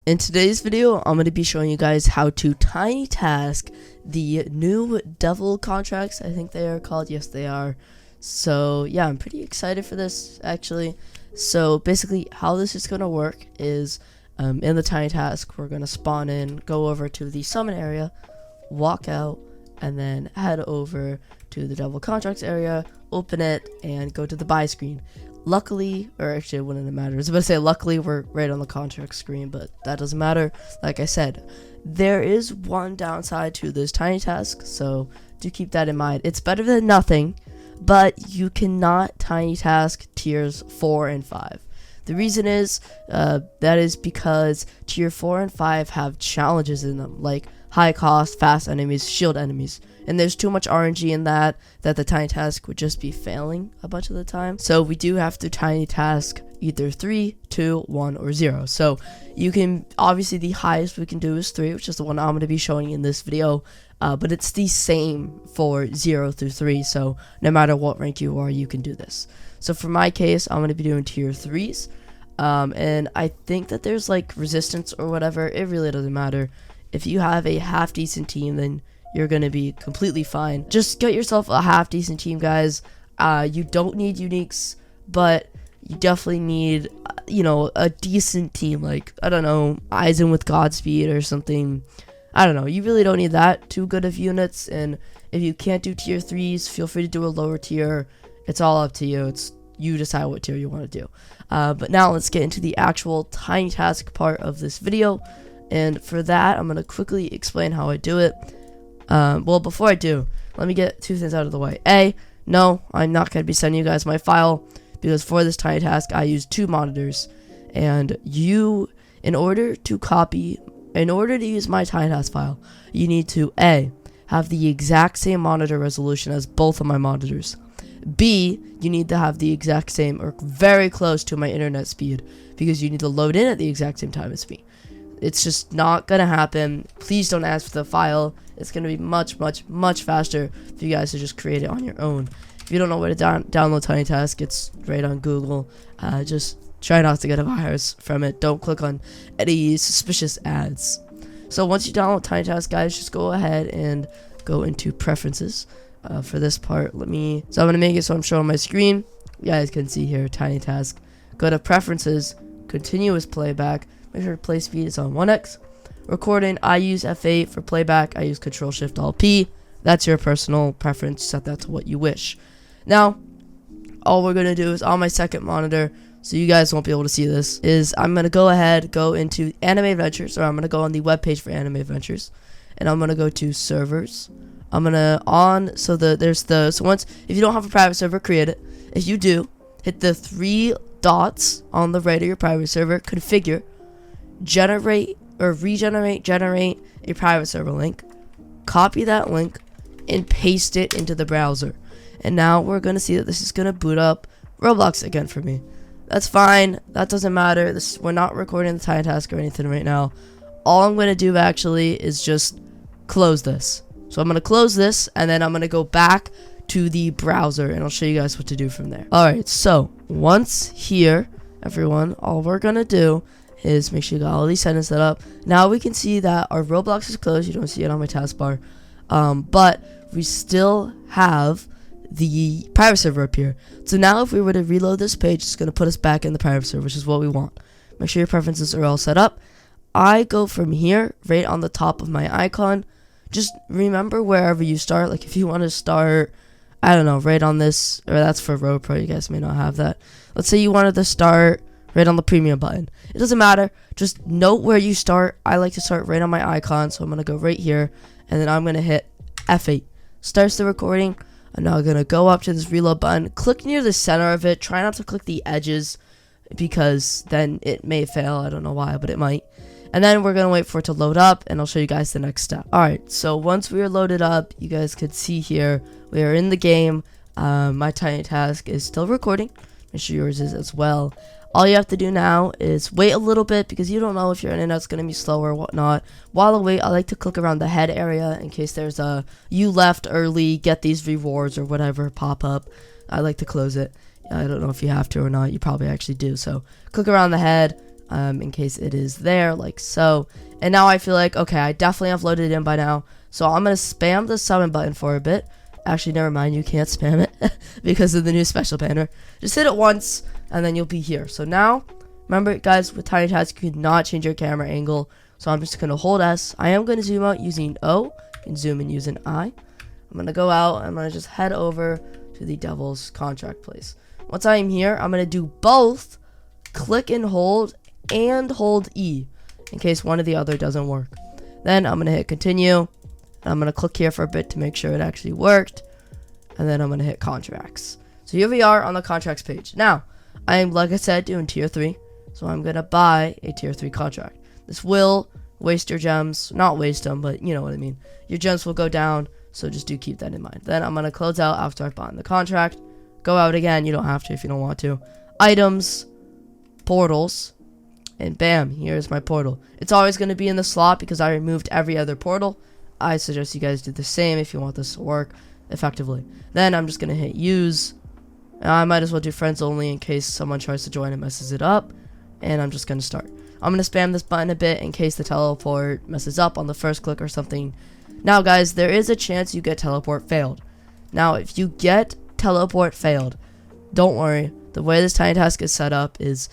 In today's video, I'm going to be showing you guys how to tiny task the new devil contracts. I think they are called. Yes, they are. So yeah, I'm pretty excited for this actually. So basically how this is going to work is in the tiny task, we're going to spawn in, go over to the summon area, walk out, and then head over to the devil contracts area, open it, and go to the buy screen. Luckily, or actually it wouldn't matter. I was about to say luckily we're right on the contract screen, but that doesn't matter. Like I said, there is one downside to this tiny task, so do keep that in mind. It's better than nothing, but you cannot tiny task tiers 4 and 5. The reason is that is because tier 4 and 5 have challenges in them, like high cost, fast enemies, shield enemies, and there's too much RNG in that the tiny task would just be failing a bunch of the time. So we do have to tiny task either 3, 2, 1, or 0. So you can, obviously the highest we can do is 3, which is the one I'm going to be showing in this video, but it's the same for 0 through 3, so no matter what rank you are, you can do this. So for my case, I'm going to be doing tier 3s, and I think that there's like resistance or whatever. It really doesn't matter. If you have a half decent team, then you're going to be completely fine. Just get yourself a half decent team, guys. You don't need uniques, but you definitely need, you know, a decent team, like, I don't know, Eisen with Godspeed or something. I don't know, you really don't need that too good of units, and if you can't do tier 3s, feel free to do a lower tier. It's all up to you. It's you decide what tier you want to do. But now let's get into the actual tiny task part of this video, and for that I'm going to quickly explain how I do it. Well, before I do, let me get two things out of the way. No, I'm not going to be sending you guys my file, because for this tiny task I use 2 monitors, and you, in order to use my tiny task file, you need to A, have the exact same monitor resolution as both of my monitors. B, you need to have the exact same or very close to my internet speed, because you need to load in at the exact same time as me. It's just not gonna happen. Please don't ask for the file. It's gonna be much faster for you guys to just create it on your own. If you don't know where to download tiny task, it's right on Google. Just try not to get a virus from it. Don't click on any suspicious ads. So once you download tiny task, guys, just go ahead and go into preferences. For this part, so I'm gonna make it so I'm showing my screen. You guys can see here, tiny task. Go to preferences, continuous playback. Make sure play speed is on 1x. Recording, I use F8. For playback, I use Control-Shift-Alt-P. That's your personal preference. Set that to what you wish. Now, all we're gonna do is on my second monitor, so you guys won't be able to see this, is I'm gonna go into Anime Adventures, or I'm gonna go on the webpage for Anime Adventures, and I'm gonna go to servers. I'm gonna so once, if you don't have a private server, create it. If you do, hit the 3 dots on the right of your private server, configure, generate a private server link, copy that link, and paste it into the browser. And now we're gonna see that this is gonna boot up Roblox again for me. That's fine. That doesn't matter. We're not recording the tiny task or anything right now. All I'm gonna do actually is just close this. So I'm going to close this, and then I'm going to go back to the browser, and I'll show you guys what to do from there. Alright, so once here, everyone, all we're going to do is make sure you got all these settings set up. Now we can see that our Roblox is closed. You don't see it on my taskbar. But we still have the private server up here. So now if we were to reload this page, it's going to put us back in the private server, which is what we want. Make sure your preferences are all set up. I go from here, right on the top of my icon. Just remember wherever you start. Like if you want to start, I don't know, right on this, or that's for Road Pro, you guys may not have that. Let's say you wanted to start right on the premium button. It doesn't matter. Just note where you start. I like to start right on my icon, so I'm going to go right here, and then I'm going to hit F8. Starts the recording. I'm now going to go up to this reload button. Click near the center of it. Try not to click the edges, because then it may fail. I don't know why, but it might. And then we're going to wait for it to load up, and I'll show you guys the next step. Alright, so once we are loaded up, you guys could see here, we are in the game. My tiny task is still recording. Make sure yours is as well. All you have to do now is wait a little bit, because you don't know if your internet's going to be slow or whatnot. While I wait, I like to click around the head area in case there's a you left early, get these rewards or whatever pop up. I like to close it. I don't know if you have to or not. You probably actually do. So click around the head. in case it is there, like so. And now I feel like, okay, I definitely have loaded in by now. So I'm going to spam the summon button for a bit. Actually, never mind, you can't spam it because of the new special banner. Just hit it once, and then you'll be here. So now, remember, guys, with tinytask, you cannot change your camera angle. So I'm just going to hold S. I am going to zoom out using O and zoom in using I. I'm going to go out. I'm going to just head over to the Devil's contract place. Once I am here, I'm going to do both click and hold E in case one or the other doesn't work. Then I'm going to hit continue. And I'm going to click here for a bit to make sure it actually worked. And then I'm going to hit contracts. So here we are on the contracts page. Now, I am, like I said, doing tier 3. So I'm going to buy a tier 3 contract. This will waste your gems. Not waste them, but you know what I mean. Your gems will go down. So just do keep that in mind. Then I'm going to close out after I've bought the contract. Go out again. You don't have to if you don't want to. Items. Portals. And bam, here's my portal. It's always going to be in the slot because I removed every other portal. I suggest you guys do the same if you want this to work effectively. Then I'm just going to hit use. I might as well do friends only in case someone tries to join and messes it up. And I'm just going to start. I'm going to spam this button a bit in case the teleport messes up on the first click or something. Now guys, there is a chance you get teleport failed. Now if you get teleport failed, don't worry. The way this tiny task is set up is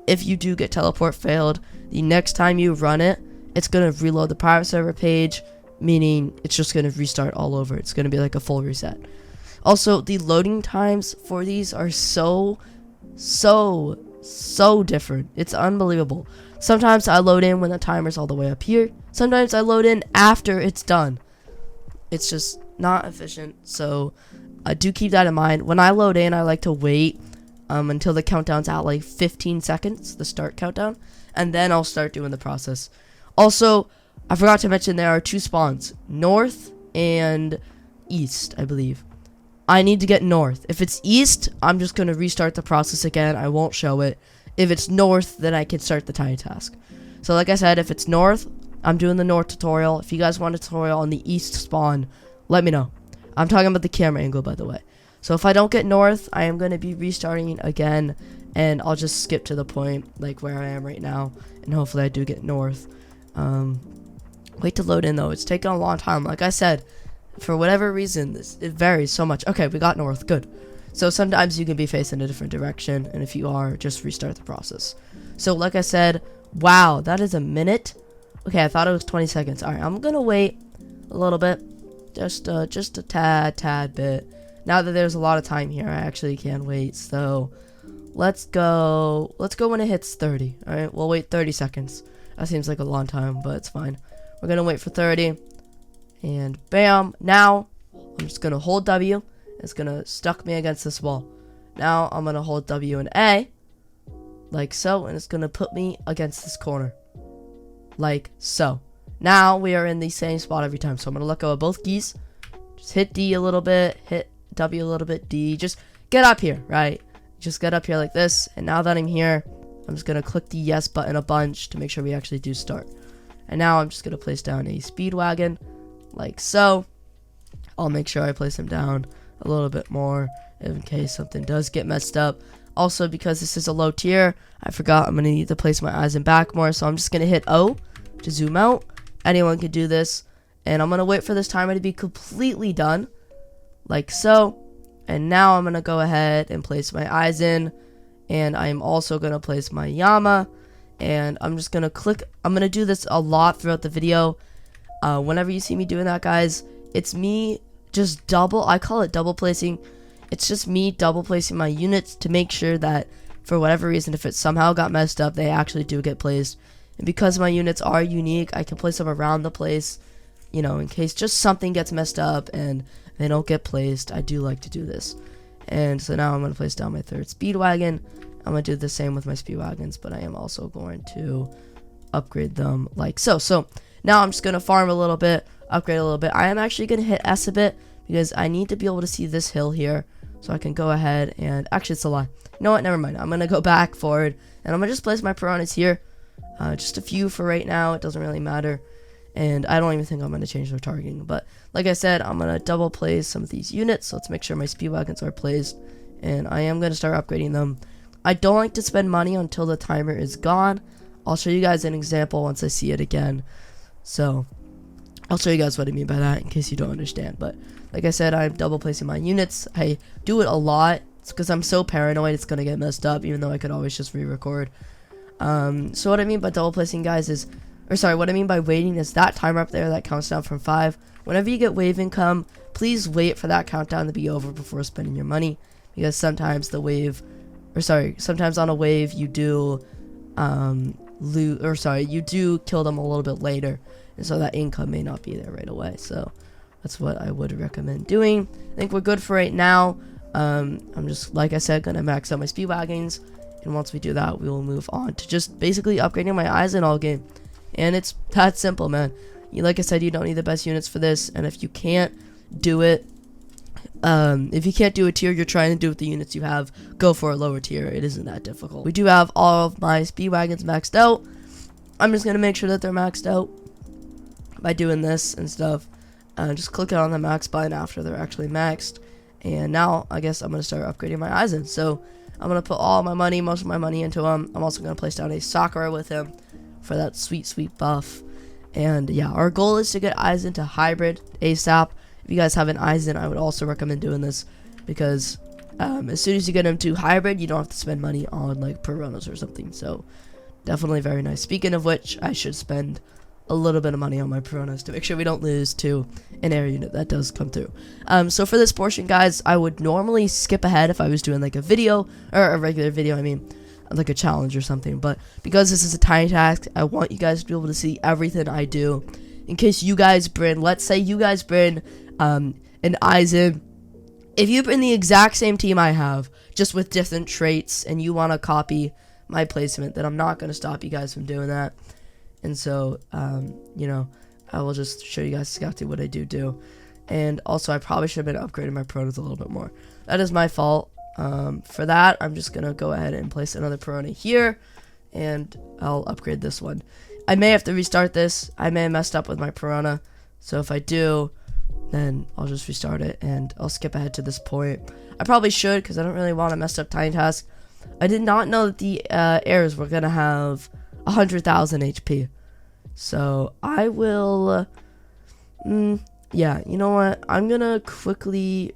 if you do get teleport failed, the next time you run it, it's going to reload the private server page. Meaning it's just going to restart all over. It's going to be like a full reset. Also, the loading times for these are so different. It's unbelievable. Sometimes I load in when the timer's all the way up here. Sometimes I load in after it's done. It's just not efficient. So I do keep that in mind. When I load in, I like to wait until the countdown's at like 15 seconds, the start countdown. And then I'll start doing the process. Also, I forgot to mention there are 2 spawns, north and east, I believe. I need to get north. If it's east, I'm just going to restart the process again. I won't show it. If it's north, then I can start the tiny task. So like I said, if it's north, I'm doing the north tutorial. If you guys want a tutorial on the east spawn, let me know. I'm talking about the camera angle, by the way. So if I don't get north, I am going to be restarting again, and I'll just skip to the point like where I am right now, and hopefully I do get north. Wait to load in though. It's taking a long time. Like I said, for whatever reason, it varies so much. Okay, we got north. Good. So sometimes you can be facing a different direction, and if you are, just restart the process. So like I said, wow, that is a minute. Okay, I thought it was 20 seconds. All right, I'm gonna wait a little bit, just a tad bit. Now that there's a lot of time here, I actually can wait. So let's go when it hits 30. All right, we'll wait 30 seconds. That seems like a long time, but it's fine. We're going to wait for 30. And bam. Now, I'm just going to hold W. It's going to stuck me against this wall. Now, I'm going to hold W and A. Like so. And it's going to put me against this corner. Like so. Now, we are in the same spot every time. So, I'm going to let go of both keys. Just hit D a little bit. Hit W a little bit. D. Just get up here, right? Just get up here like this. And now that I'm here, I'm just going to click the yes button a bunch to make sure we actually do start. And now I'm just going to place down a speedwagon like so. I'll make sure I place him down a little bit more in case something does get messed up. Also, because this is a low tier, I forgot I'm going to need to place my eyes in back more. So I'm just going to hit O to zoom out. Anyone can do this. And I'm going to wait for this timer to be completely done like so. And now I'm going to go ahead and place my eyes in. And I'm also going to place my Yama. And I'm just going to click. I'm going to do this a lot throughout the video. Whenever you see me doing that, guys, it's me just I call it double placing. It's just me double placing my units to make sure that for whatever reason, if it somehow got messed up, they actually do get placed. And because my units are unique, I can place them around the place, you know, in case just something gets messed up and they don't get placed. I do like to do this. And so now I'm going to place down my third speedwagon. I'm going to do the same with my speedwagons, but I am also going to upgrade them like so. So now I'm just going to farm a little bit, upgrade a little bit. I am actually going to hit S a bit because I need to be able to see this hill here so I can go ahead and actually it's a lie. You know what? Never mind. I'm going to go back forward and I'm going to just place my piranhas here. Just a few for right now. It doesn't really matter. And I don't even think I'm going to change their targeting. But like I said, I'm going to double place some of these units. So let's make sure my speedwagons are placed. And I am going to start upgrading them. I don't like to spend money until the timer is gone. I'll show you guys an example once I see it again. So I'll show you guys what I mean by that in case you don't understand. But like I said, I'm double placing my units. I do it a lot. It's because I'm so paranoid it's gonna get messed up, even though I could always just re-record. So what I mean by double placing, guys, is, or sorry, what I mean by waiting is that timer up there that counts down from 5. Whenever you get wave income, please wait for that countdown to be over before spending your money, because sometimes the wave, or sorry, sometimes on a wave you do you do kill them a little bit later, and so that income may not be there right away. So that's what I would recommend doing. I think we're good for right now. I'm just, like I said, gonna max out my speed wagons, and once we do that, we will move on to just basically upgrading my eyes in all game. And it's that simple, man. Like I said, you don't need the best units for this, and if you can't do it, if you can't do a tier you're trying to do with the units you have, go for a lower tier. It isn't that difficult. We do have all of my speed wagons maxed out. I'm just gonna make sure that they're maxed out by doing this and stuff. Just clicking on the max button after they're actually maxed. And now I guess I'm gonna start upgrading my Eisen. So I'm gonna put all my money, most of my money, into him. I'm also gonna place down a Sakura with him for that sweet buff. And yeah, our goal is to get Eisen to hybrid ASAP. If you guys have an Eisen, I would also recommend doing this, because as soon as you get him to hybrid, you don't have to spend money on like Piranhas or something. So definitely very nice. Speaking of which, I should spend a little bit of money on my Piranhas to make sure we don't lose to an air unit that does come through. So for this portion, guys, I would normally skip ahead if I was doing like a video, or a regular video, I mean, like a challenge or something. But because this is a tiny task, I want you guys to be able to see everything I do. In case you guys bring, let's say you guys bring an Eisen. If you bring the exact same team I have, just with different traits, and you want to copy my placement, then I'm not going to stop you guys from doing that. And so, you know, I will just show you guys exactly what I do. And also, I probably should have been upgrading my Piranhas a little bit more. That is my fault. For that, I'm just going to go ahead and place another Piranha here, and I'll upgrade this one. I may have to restart this. I may have messed up with my Piranha. So if I do, then I'll just restart it, and I'll skip ahead to this point. I probably should, because I don't really want to mess up Tiny Task. I did not know that the heirs were going to have 100,000 HP. So I will, yeah, you know what? I'm going to quickly,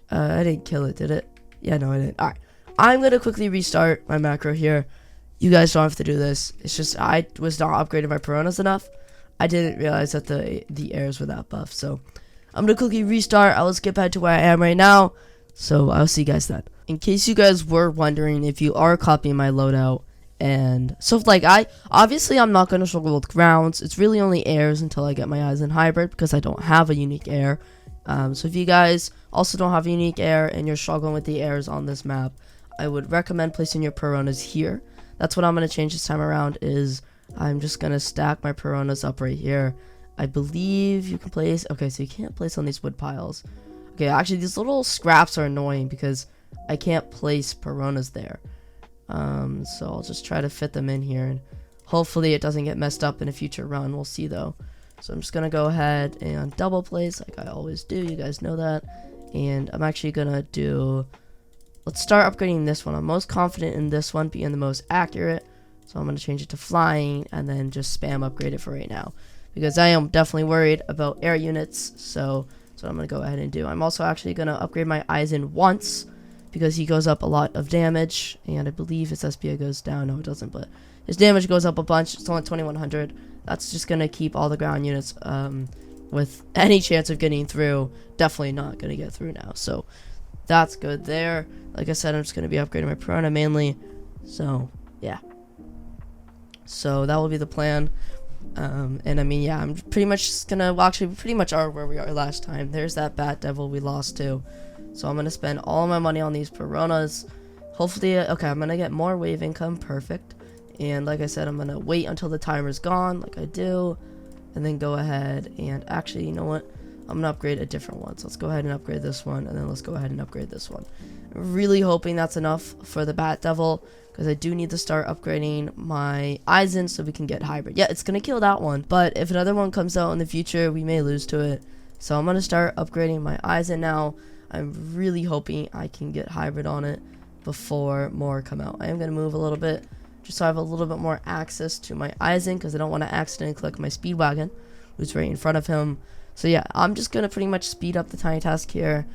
I didn't kill it, did it? Yeah, no, I didn't. Alright, I'm going to quickly restart my macro here. You guys don't have to do this. It's just I was not upgrading my Piranhas enough. I didn't realize that the heirs were that buff. So I'm going to quickly restart. I will skip ahead to where I am right now. So I'll see you guys then. In case you guys were wondering if you are copying my loadout, and so like obviously I'm not going to struggle with grounds. It's really only airs until I get my Eisen hybrid, because I don't have a unique air. So if you guys also don't have a unique air and you're struggling with the airs on this map, I would recommend placing your Piranhas here. That's what I'm going to change this time around. Is I'm just going to stack my Piranhas up right here. I believe you can place, okay, so you can't place on these wood piles. Okay, actually these little scraps are annoying because I can't place Piranhas there. So I'll just try to fit them in here, and hopefully it doesn't get messed up in a future run. We'll see though. So I'm just gonna go ahead and double place like I always do. You guys know that. And I'm actually gonna do, let's start upgrading this one. I'm most confident in this one being the most accurate, so I'm gonna change it to flying, and then just spam upgrade it for right now, because I am definitely worried about air units. So that's what I'm gonna go ahead and do. I'm also actually gonna upgrade my Eisen once, because he goes up a lot of damage, and I believe his SPA goes down. No, it doesn't, but his damage goes up a bunch. It's only 2100. That's just gonna keep all the ground units with any chance of getting through. Definitely not gonna get through now, so that's good there. Like I said, I'm just gonna be upgrading my Piranha mainly, so yeah, so that will be the plan. And I mean, yeah, I'm pretty much just gonna, well, actually we pretty much are where we are last time. There's that Bat Devil we lost to. So I'm going to spend all my money on these Piranhas. Hopefully, okay, I'm going to get more wave income. Perfect. And like I said, I'm going to wait until the timer's gone, like I do. And then go ahead and actually, you know what? I'm going to upgrade a different one. So let's go ahead and upgrade this one. And then let's go ahead and upgrade this one. I'm really hoping that's enough for the Bat Devil, because I do need to start upgrading my Eisen so we can get hybrid. Yeah, it's going to kill that one. But if another one comes out in the future, we may lose to it. So I'm going to start upgrading my Eisen now. I'm really hoping I can get hybrid on it before more come out. I am going to move a little bit just so I have a little bit more access to my Eisen, because I don't want to accidentally click my Speedwagon, who's right in front of him. So yeah, I'm just gonna pretty much speed up the tiny task here.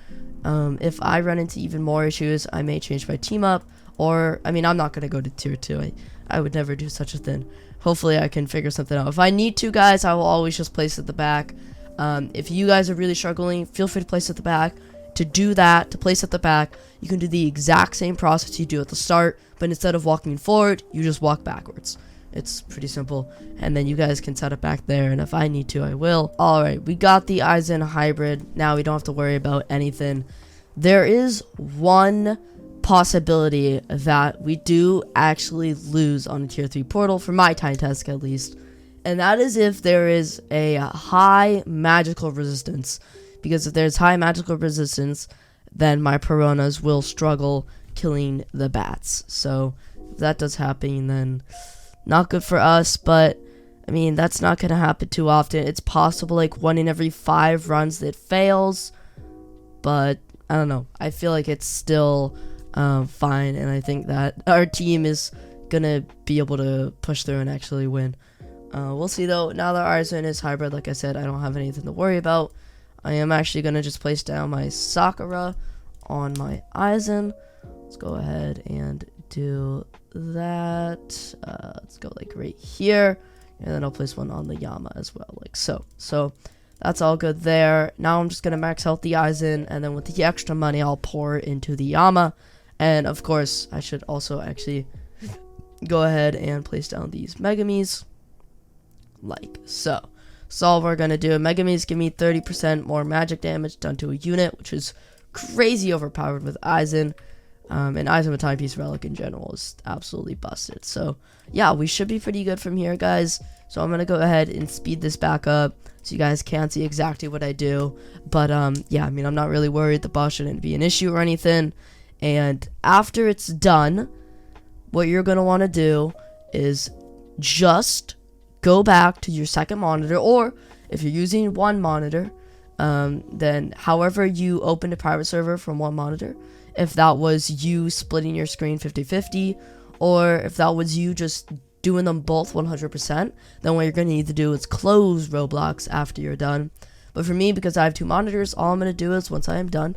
If I run into even more issues, I may change my team up, or I mean, I'm not gonna go to tier 2. I would never do such a thing. Hopefully I can figure something out. If I need to, guys, I will always just place it at the back. If you guys are really struggling, feel free to place it at the back. To do that, to place at the back, you can do the exact same process you do at the start, but instead of walking forward, you just walk backwards. It's pretty simple, and then you guys can set it back there, and if I need to, I will. Alright, we got the Eisen hybrid. Now we don't have to worry about anything. There is one possibility that we do actually lose on a tier 3 portal, for my tiny task at least, and that is if there is a high magical resistance. Because if there's high magical resistance, then my piranhas will struggle killing the bats. So if that does happen, then not good for us. But I mean, that's not gonna happen too often. It's possible like 1 in every 5 runs that fails, but I don't know. I feel like it's still fine, and I think that our team is gonna be able to push through and actually win. We'll see though. Now that Eisen is hybrid, like I said, I don't have anything to worry about. I am actually going to just place down my Sakura on my Eisen. Let's go ahead and do that. Let's go like right here. And then I'll place one on the Yama as well, like so. So that's all good there. Now I'm just going to max out the Eisen, and then with the extra money, I'll pour it into the Yama. And of course, I should also actually go ahead and place down these Megamis, like so. So all we're going to do, Megamis give me 30% more magic damage done to a unit, which is crazy overpowered with Eisen. And Eisen with Timepiece Relic in general is absolutely busted. So yeah, we should be pretty good from here, guys. So I'm going to go ahead and speed this back up so you guys can't see exactly what I do. But yeah, I mean, I'm not really worried. The boss shouldn't be an issue or anything. And after it's done, what you're going to want to do is just go back to your second monitor, or if you're using one monitor, then however you opened a private server from one monitor, if that was you splitting your screen 50-50, or if that was you just doing them both 100%, then what you're going to need to do is close Roblox after you're done. But for me, because I have 2 monitors, all I'm going to do is once I am done,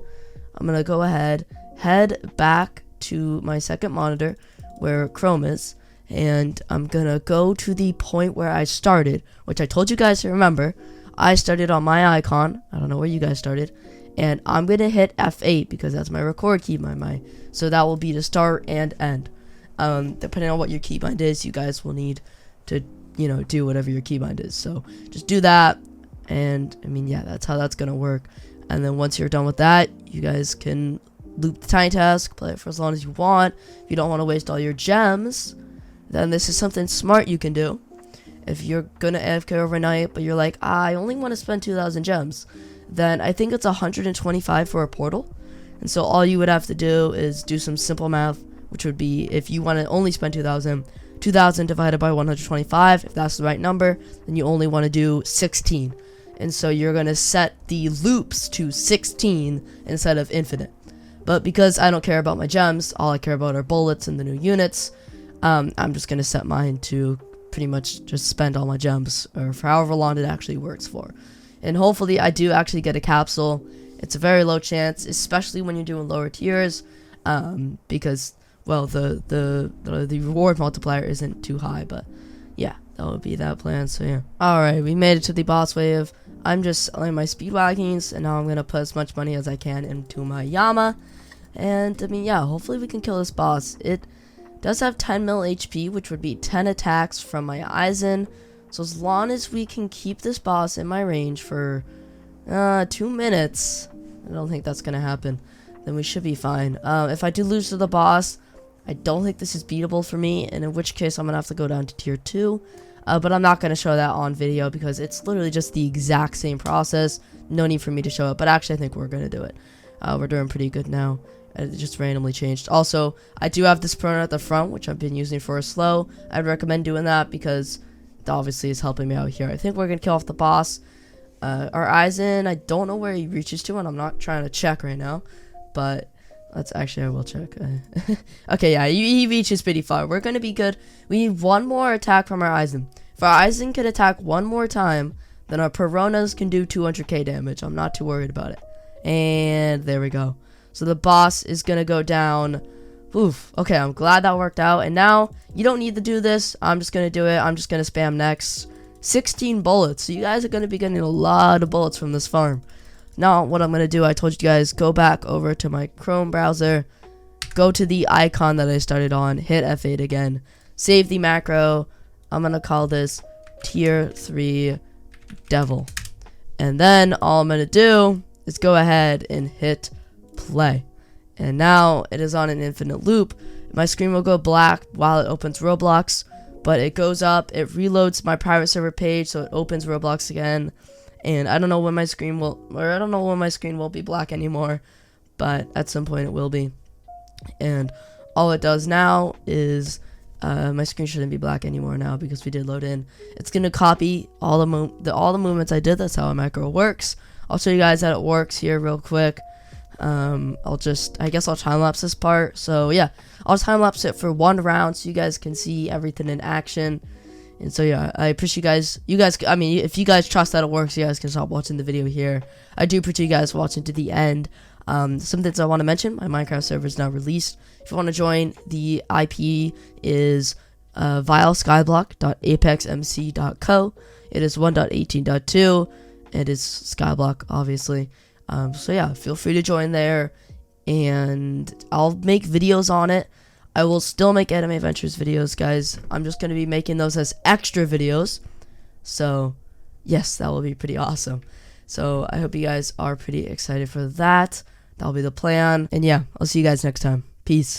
I'm going to go ahead, head back to my second monitor where Chrome is, and I'm gonna go to the point where I started, which I told you guys to remember. I started on my icon. I don't know where you guys started. And I'm gonna hit F8 because that's my record keybind. So that will be to start and end. Depending on what your keybind is, you guys will need to, do whatever your keybind is. So just do that. And I mean, yeah, that's how that's gonna work. And then once you're done with that, you guys can loop the tiny task, play it for as long as you want. If you don't want to waste all your gems, then this is something smart you can do. If you're gonna AFK overnight, but you're like, I only want to spend 2,000 gems, then I think it's 125 for a portal. And so all you would have to do is do some simple math, which would be, if you want to only spend 2,000 divided by 125, if that's the right number, then you only want to do 16. And so you're gonna set the loops to 16 instead of infinite. But because I don't care about my gems, all I care about are bullets and the new units, I'm just going to set mine to pretty much just spend all my gems, or for however long it actually works for. And hopefully I do actually get a capsule. It's a very low chance, especially when you're doing lower tiers, because, well, the reward multiplier isn't too high, but yeah, that would be that plan, so yeah. Alright, we made it to the boss wave. I'm just selling my speedwagons, and now I'm going to put as much money as I can into my Yama. And, I mean, yeah, hopefully we can kill this boss. It does have 10 mil HP, which would be 10 attacks from my Eisen. So as long as we can keep this boss in my range for 2 minutes, I don't think that's going to happen, then we should be fine. If I do lose to the boss, I don't think this is beatable for me, and in which case I'm going to have to go down to tier 2. But I'm not going to show that on video because it's literally just the exact same process. No need for me to show it, but actually I think we're going to do it. We're doing pretty good now. It just randomly changed. Also, I do have this proner at the front, which I've been using for a slow. I'd recommend doing that because it obviously is helping me out here. I think we're going to kill off the boss. Our Eisen, I don't know where he reaches to, and I'm not trying to check right now. But Let's actually, I will check. Okay, yeah, he reaches pretty far. We're gonna be good. We need one more attack from our Aizen. If our Aizen can attack one more time, then our Pironas can do 200k damage. I'm not too worried about it. And there we go. So the boss is gonna go down. Oof. Okay, I'm glad that worked out. And now you don't need to do this. I'm just gonna do it. I'm just gonna spam next. 16 bullets. So you guys are gonna be getting a lot of bullets from this farm. Now what I'm gonna do, I told you guys, go back over to my Chrome browser, go to the icon that I started on, hit F8 again, save the macro. I'm gonna call this tier 3 devil, and then all I'm gonna do is go ahead and hit play. And now it is on an infinite loop. My screen will go black while it opens Roblox, but it goes up, it reloads my private server page, so it opens Roblox again. And I don't know when my screen will, be black anymore, but at some point it will be. And all it does now is, my screen shouldn't be black anymore now because we did load in. It's gonna copy all the movements I did. That's how a macro works. I'll show you guys how it works here real quick. I guess I'll time lapse this part. So yeah, I'll time lapse it for 1 round so you guys can see everything in action. And so yeah, I appreciate you guys, I mean, if you guys trust that it works, you guys can stop watching the video here. I do appreciate you guys watching to the end. Some things I want to mention, my Minecraft server is now released. If you want to join, the IP is vileskyblock.apexmc.co. It is 1.18.2. It is Skyblock, obviously. So yeah, feel free to join there, and I'll make videos on it. I will still make Anime Adventures videos, guys. I'm just going to be making those as extra videos. So, yes, that will be pretty awesome. So, I hope you guys are pretty excited for that. That'll be the plan. And yeah, I'll see you guys next time. Peace.